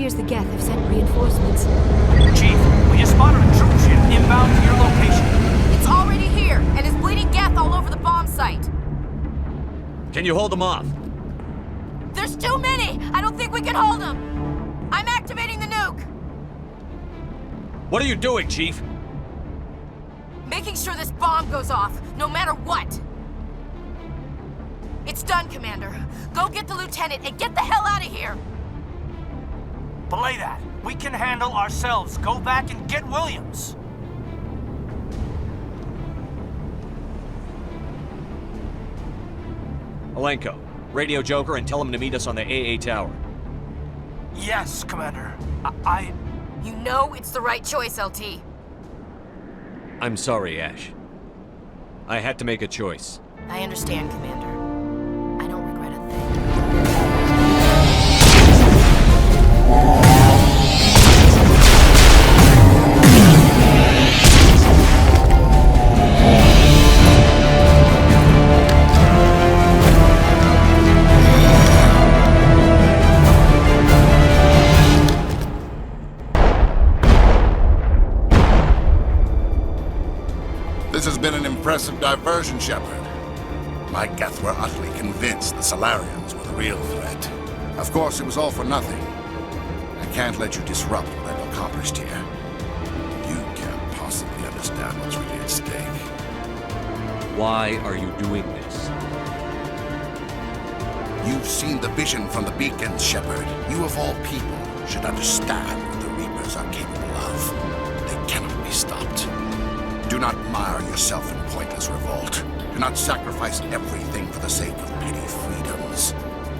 appears the Geth have sent reinforcements. Chief, we just spotted a troop ship inbound to your location. It's already here, and is bleeding Geth all over the bomb site. Can you hold them off? There's too many! I don't think we can hold them! I'm activating the nuke! What are you doing, Chief? Making sure this bomb goes off, no matter what! It's done, Commander. Go get the lieutenant and get the hell out of here! Belay that. We can handle ourselves. Go back and get Williams. Alenko, radio Joker and tell him to meet us on the AA tower. Yes, Commander. You know it's the right choice, LT. I'm sorry, Ash. I had to make a choice. I understand, Commander. I don't regret a thing. This has been an impressive diversion, Shepard. My Geth were utterly convinced the Solarians were the real threat. Of course, it was all for nothing. I can't let you disrupt what I've accomplished here. You can't possibly understand what's really at stake. Why are you doing this? You've seen the vision from the beacons, Shepard. You, of all people, should understand what the Reapers are capable of. They cannot be stopped. Do not mire yourself in pointless revolt. Do not sacrifice everything for the sake of petty freedoms.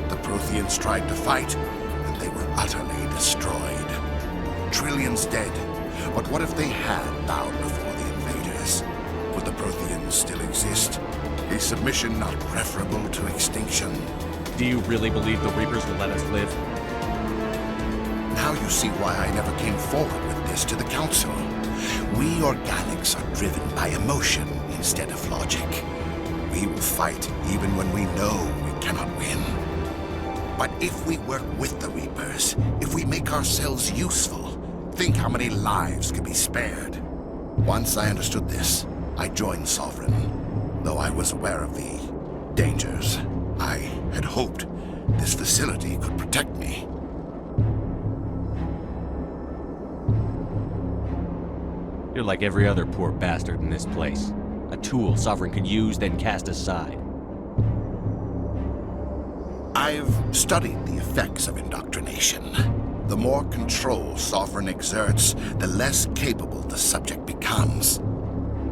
The Protheans tried to fight, and they were utterly destroyed. Trillions dead. But what if they had bowed before the invaders? Would the Protheans still exist? Is submission not preferable to extinction? Do you really believe the Reapers will let us live? Now you see why I never came forward with this to the Council. We organics are driven by emotion instead of logic. We will fight even when we know we cannot win. But if we work with the Reapers, if we make ourselves useful, think how many lives could be spared. Once I understood this, I joined Sovereign, though I was aware of the dangers. I had hoped this facility could protect me. You're like every other poor bastard in this place. A tool Sovereign can use, then cast aside. I've studied the effects of indoctrination. The more control Sovereign exerts, the less capable the subject becomes.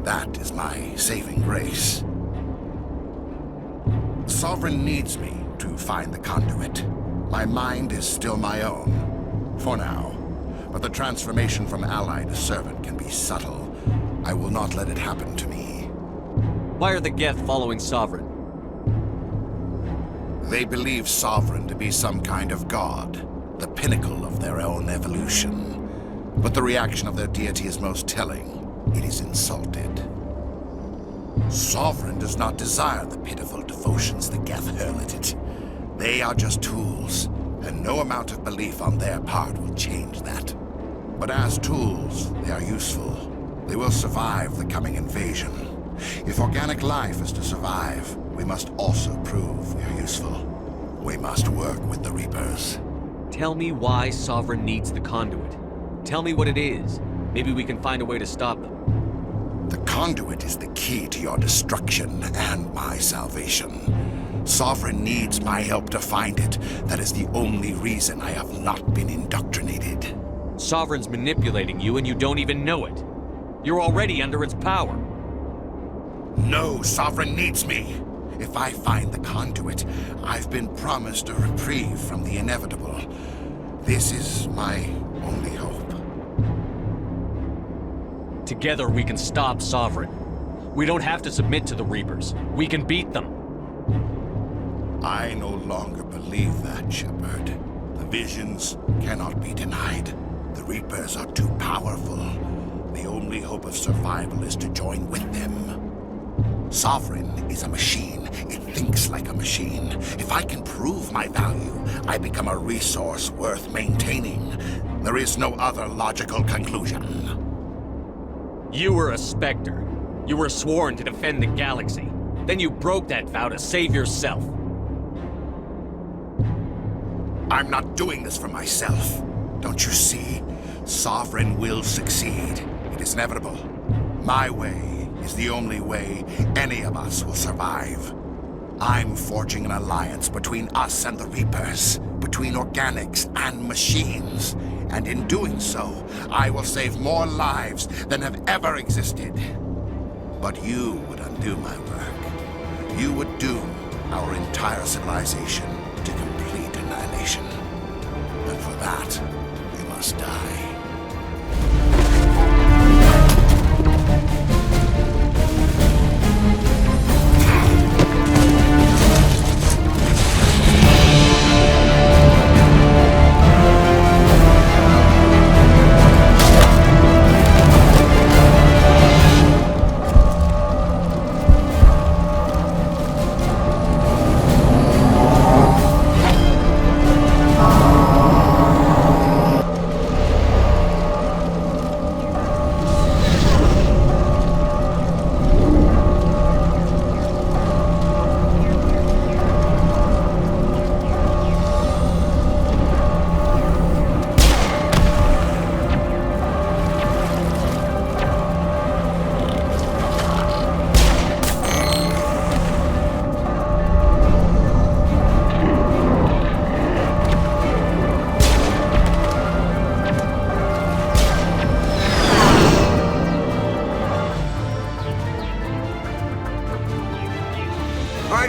That is my saving grace. Sovereign needs me to find the conduit. My mind is still my own, for now. But the transformation from ally to servant can be subtle. I will not let it happen to me. Why are the Geth following Sovereign? They believe Sovereign to be some kind of god, the pinnacle of their own evolution. But the reaction of their deity is most telling. It is insulted. Sovereign does not desire the pitiful devotions the Geth hurl at it. They are just tools, and no amount of belief on their part will change that. But as tools, they are useful. They will survive the coming invasion. If organic life is to survive, we must also prove we are useful. We must work with the Reapers. Tell me why Sovereign needs the conduit. Tell me what it is. Maybe we can find a way to stop them. The conduit is the key to your destruction and my salvation. Sovereign needs my help to find it. That is the only reason I have not been indoctrinated. Sovereign's manipulating you and you don't even know it. You're already under its power. No, Sovereign needs me. If I find the conduit, I've been promised a reprieve from the inevitable. This is my only hope. Together we can stop Sovereign. We don't have to submit to the Reapers. We can beat them. I no longer believe that, Shepard. The visions cannot be denied. The Reapers are too powerful. The only hope of survival is to join with them. Sovereign is a machine, it thinks like a machine. If I can prove my value, I become a resource worth maintaining. There is no other logical conclusion. You were a Spectre. You were sworn to defend the galaxy. Then you broke that vow to save yourself. I'm not doing this for myself. Don't you see? Sovereign will succeed. It is inevitable. My way is the only way any of us will survive. I'm forging an alliance between us and the Reapers, between organics and machines. And in doing so, I will save more lives than have ever existed. But you would undo my work. You would doom our entire civilization to complete annihilation. And for that, you must die.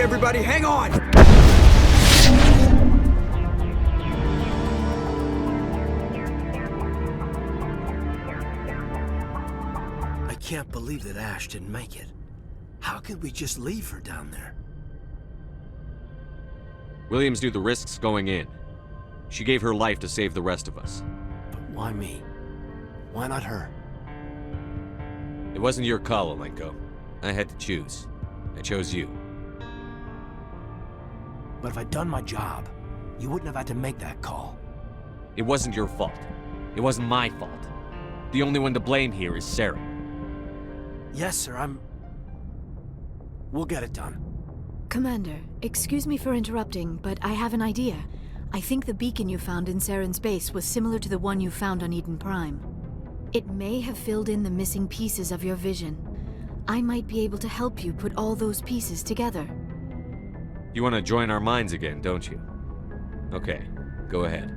Everybody, hang on! I can't believe that Ash didn't make it. How could we just leave her down there? Williams knew the risks going in. She gave her life to save the rest of us. But why me? Why not her? It wasn't your call, Alenko. I had to choose. I chose you. But if I'd done my job, you wouldn't have had to make that call. It wasn't your fault. It wasn't my fault. The only one to blame here is Sarah. Yes, sir, We'll get it done. Commander, excuse me for interrupting, but I have an idea. I think the beacon you found in Saren's base was similar to the one you found on Eden Prime. It may have filled in the missing pieces of your vision. I might be able to help you put all those pieces together. You want to join our minds again, don't you? Okay, go ahead.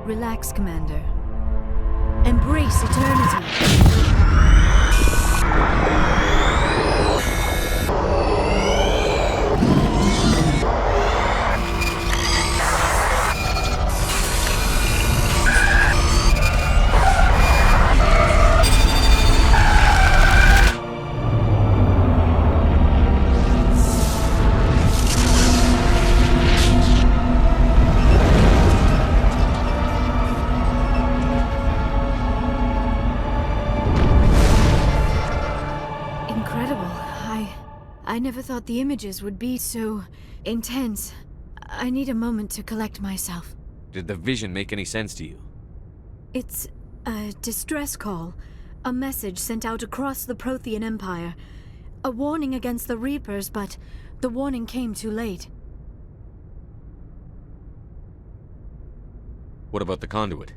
Relax, Commander. Embrace eternity. I never thought the images would be so intense. I need a moment to collect myself. Did the vision make any sense to you? It's a distress call. A message sent out across the Prothean Empire. A warning against the Reapers, but the warning came too late. What about the conduit?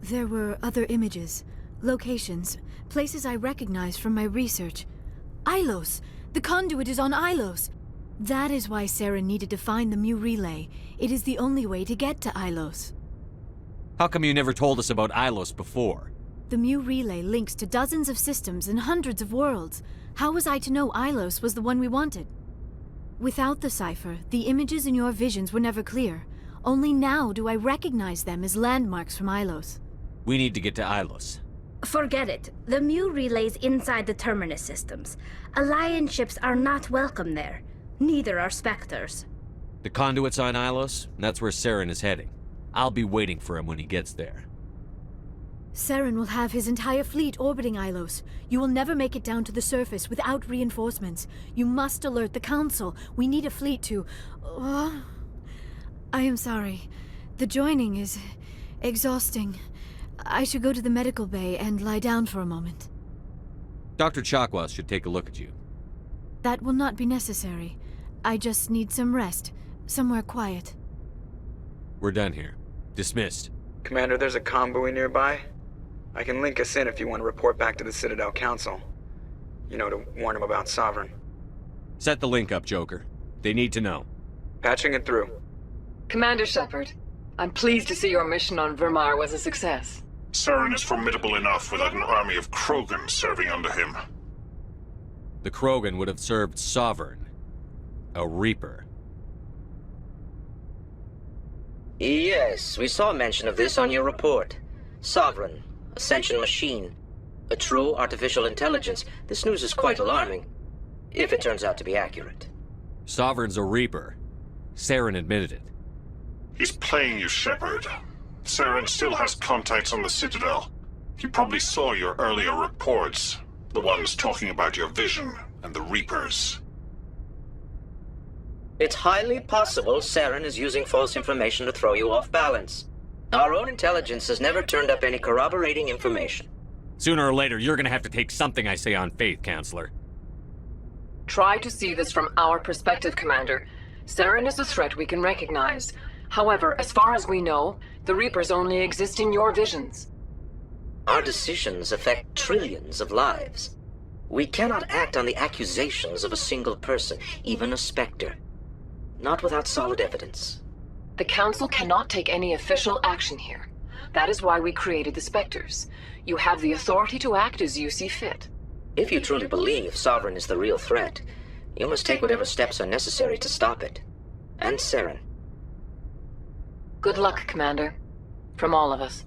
There were other images, locations, places I recognized from my research. Ilos! The conduit is on Ilos! That is why Saren needed to find the Mu relay. It is the only way to get to Ilos. How come you never told us about Ilos before? The Mu relay links to dozens of systems and hundreds of worlds. How was I to know Ilos was the one we wanted? Without the cipher, the images in your visions were never clear. Only now do I recognize them as landmarks from Ilos. We need to get to Ilos. Forget it. The Mu relay's inside the Terminus systems. Alliance ships are not welcome there. Neither are Spectres. The conduit's on Ilos, and that's where Saren is heading. I'll be waiting for him when he gets there. Saren will have his entire fleet orbiting Ilos. You will never make it down to the surface without reinforcements. You must alert the Council. We need a fleet to... I am sorry. The joining is exhausting. I should go to the medical bay and lie down for a moment. Dr. Chakwas should take a look at you. That will not be necessary. I just need some rest. Somewhere quiet. We're done here. Dismissed. Commander, there's a comm buoy nearby. I can link us in if you want to report back to the Citadel Council. You know, to warn them about Sovereign. Set the link up, Joker. They need to know. Patching it through. Commander Shepard, I'm pleased to see your mission on Virmire was a success. Saren is formidable enough without an army of Krogan serving under him. The Krogan would have served Sovereign. A Reaper. Yes, we saw mention of this on your report. Sovereign, Ascension machine, a true artificial intelligence. This news is quite alarming, if it turns out to be accurate. Sovereign's a Reaper. Saren admitted it. He's playing you, Shepard. Saren still has contacts on the Citadel. He probably saw your earlier reports. The ones talking about your vision and the Reapers. It's highly possible Saren is using false information to throw you off balance. Our own intelligence has never turned up any corroborating information. Sooner or later, you're gonna have to take something I say on faith, Counselor. Try to see this from our perspective, Commander. Saren is a threat we can recognize. However, as far as we know, the Reapers only exist in your visions. Our decisions affect trillions of lives. We cannot act on the accusations of a single person, even a Spectre. Not without solid evidence. The Council cannot take any official action here. That is why we created the Spectres. You have the authority to act as you see fit. If you truly believe Sovereign is the real threat, you must take whatever steps are necessary to stop it. And Saren. Good luck, Commander. From all of us.